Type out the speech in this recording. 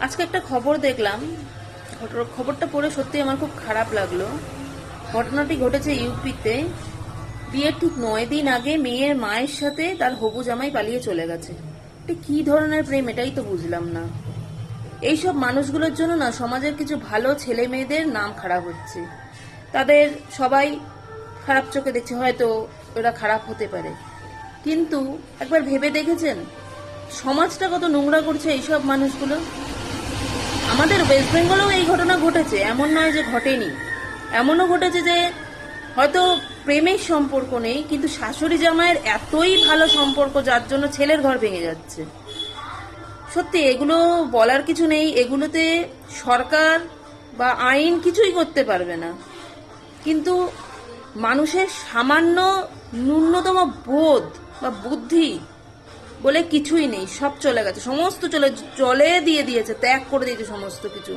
আজকে একটা খবর দেখলাম। খবরটা পড়ে সত্যি আমার খুব খারাপ লাগলো। ঘটনাটি ঘটেছে ইউপিতে। বিয়ের ঠিক 9 দিন আগে মেয়ের মায়ের সাথে তার হবু জামাই পালিয়ে চলে গেছে। এটা কি ধরনের প্রেম, এটাই তো বুঝলাম না। এইসব মানুষগুলোর জন্য না সমাজের কিছু ভালো ছেলে মেয়েদের নাম খারাপ হচ্ছে। তাদের সবাই খারাপ চোখে দেখছে, হয়তো ওরা খারাপ হতে পারে, কিন্তু একবার ভেবে দেখেছেন সমাজটা কত নোংরা করছে এইসব মানুষগুলো? আমাদের ওয়েস্ট বেঙ্গলেও এই ঘটনা ঘটেছে, এমন নয় যে ঘটেনি। এমনও ঘটেছে যে হয়তো প্রেমের সম্পর্ক নেই, কিন্তু শাশুড়ি জামাইয়ের এতই ভালো সম্পর্ক যার জন্য ছেলের ঘর ভেঙে যাচ্ছে। সত্যি এগুলো বলার কিছু নেই। এগুলোতে সরকার বা আইন কিছুই করতে পারবে না, কিন্তু মানুষের সামান্য ন্যূনতম বোধ বা বুদ্ধি বলে কিছুই নেই। সব চলে গেছে, সমস্ত চলে জলে দিয়ে দিয়েছে, ত্যাগ করে দিয়েছে সমস্ত কিছু।